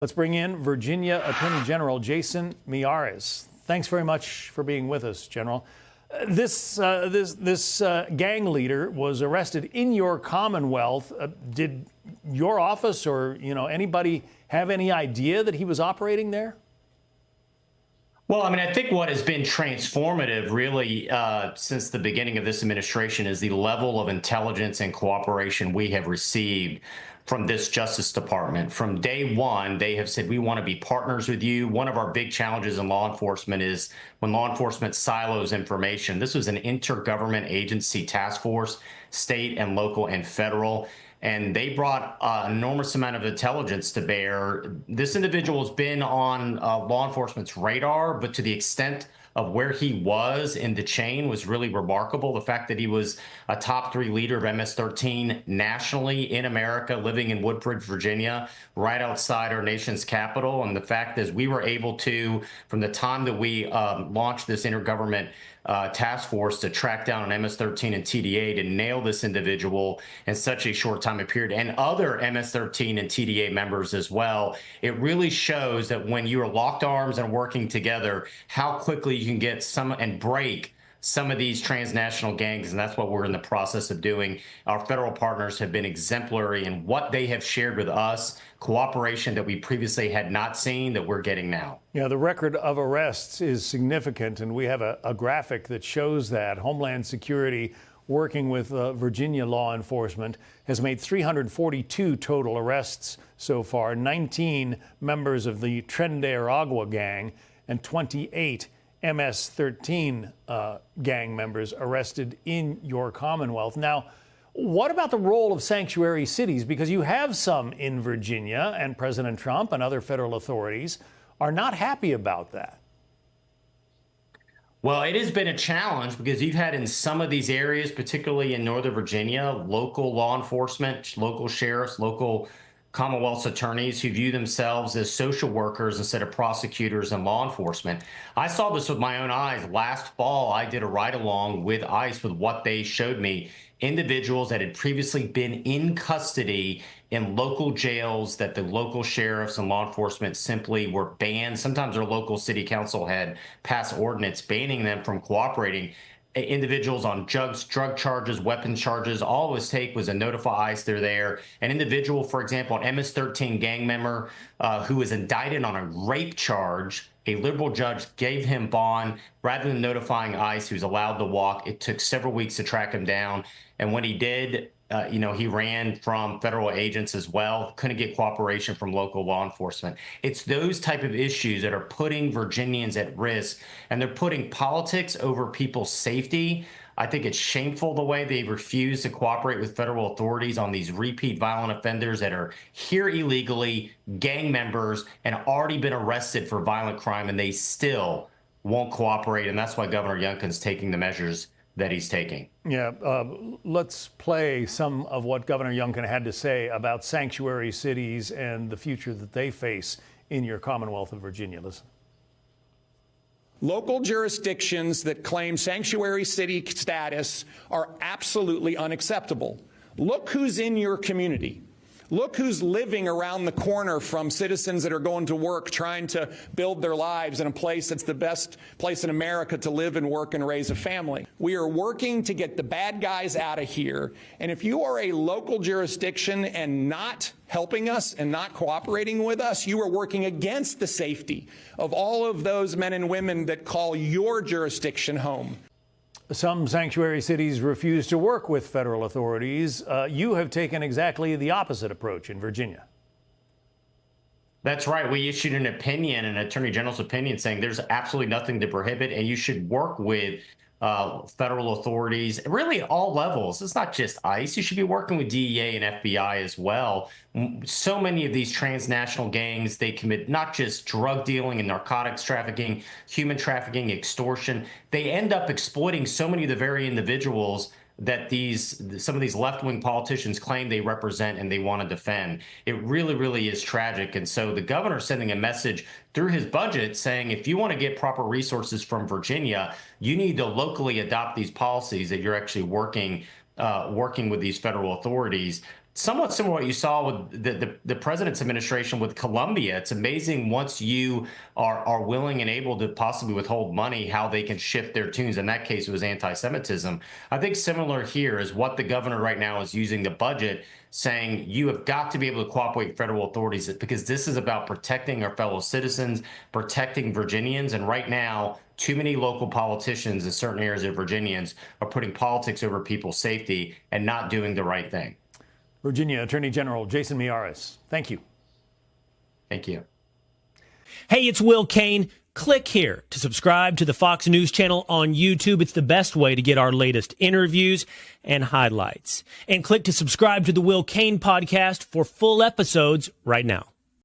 Let's bring in Virginia Attorney General Jason Miyares. Thanks very much for being with us, General. This gang leader was arrested in your Commonwealth. Did your office or anybody have any idea that he was operating there? Well, I mean, I think what has been transformative really since the beginning of this administration is the level of intelligence and cooperation we have received from this Justice Department. From day one, they have said, we want to be partners with you. One of our big challenges in law enforcement is when law enforcement silos information. This was an intergovernment agency task force, state and local and federal. And they brought an enormous amount of intelligence to bear. This individual has been on law enforcement's radar, but to the extent of where he was in the chain was really remarkable. The fact that he was a top 3 leader of MS-13 nationally in America, living in Woodbridge, Virginia, right outside our nation's capital. And the fact is we were able to, from the time that we launched this intergovernment task force to track down an MS-13 and TDA to nail this individual in such a short time period, and other MS-13 and TDA members as well, it really shows that when you are locked arms and working together, how quickly you can get some and break some of these transnational gangs, and that's what we're in the process of doing. Our federal partners have been exemplary in what they have shared with us, cooperation that we previously had not seen that we're getting now. Yeah, the record of arrests is significant, and we have a graphic that shows that. Homeland Security, working with Virginia law enforcement, has made 342 total arrests so far, 19 members of the Tren de Aragua gang, and 28 MS-13 gang members arrested in your Commonwealth. Now, what about the role of sanctuary cities? Because you have some in Virginia, and President Trump and other federal authorities are not happy about that. Well, it has been a challenge because you've had in some of these areas, particularly in Northern Virginia, local law enforcement, local sheriffs, local Commonwealth's attorneys who view themselves as social workers instead of prosecutors and law enforcement. I saw this with my own eyes. Last fall, I did a ride-along with ICE with what they showed me, individuals that had previously been in custody in local jails that the local sheriffs and law enforcement simply were banned. Sometimes their local city council had passed ordinance banning them from cooperating. Individuals on drug charges, weapon charges, all it was take was a notify ICE they're there. An individual, for example, an MS-13 gang member who was indicted on a rape charge, a liberal judge gave him bond rather than notifying ICE. He was allowed to walk. It took several weeks to track him down. And when he did, he ran from federal agents as well, couldn't get cooperation from local law enforcement. It's those type of issues that are putting Virginians at risk, and they're putting politics over people's safety. I think it's shameful the way they refuse to cooperate with federal authorities on these repeat violent offenders that are here illegally, gang members, and already been arrested for violent crime, and they still won't cooperate. And that's why Governor Youngkin's taking the measures that he's taking. Yeah, let's play some of what Governor Youngkin had to say about sanctuary cities and the future that they face in your Commonwealth of Virginia. Listen. Local jurisdictions that claim sanctuary city status are absolutely unacceptable. Look who's in your community. Look who's living around the corner from citizens that are going to work, trying to build their lives in a place that's the best place in America to live and work and raise a family. We are working to get the bad guys out of here. And if you are a local jurisdiction and not helping us and not cooperating with us, you are working against the safety of all of those men and women that call your jurisdiction home. Some sanctuary cities refuse to work with federal authorities. You have taken exactly the opposite approach in Virginia. That's right. We issued an opinion, an attorney general's opinion, saying there's absolutely nothing to prohibit, and you should work with federal authorities, really at all levels. It's not just ICE. You should be working with DEA and FBI as well. So many of these transnational gangs, they commit not just drug dealing and narcotics trafficking, human trafficking, extortion. They end up exploiting so many of the very individuals that some of these left-wing politicians claim they represent and they want to defend. It really, really is tragic. And so the governor's sending a message through his budget saying, if you want to get proper resources from Virginia, you need to locally adopt these policies that you're actually working with these federal authorities somewhat similar to what you saw with the president's administration with Colombia. It's amazing once you are willing and able to possibly withhold money, how they can shift their tunes. In that case, it was anti-Semitism. I think similar here is what the governor right now is using the budget, saying you have got to be able to cooperate with federal authorities because this is about protecting our fellow citizens, protecting Virginians. And right now, too many local politicians in certain areas of Virginians are putting politics over people's safety and not doing the right thing. Virginia Attorney General Jason Miyares, thank you. Thank you. Hey, it's Will Kane. Click here to subscribe to the Fox News channel on YouTube. It's the best way to get our latest interviews and highlights. And click to subscribe to the Will Kane podcast for full episodes right now.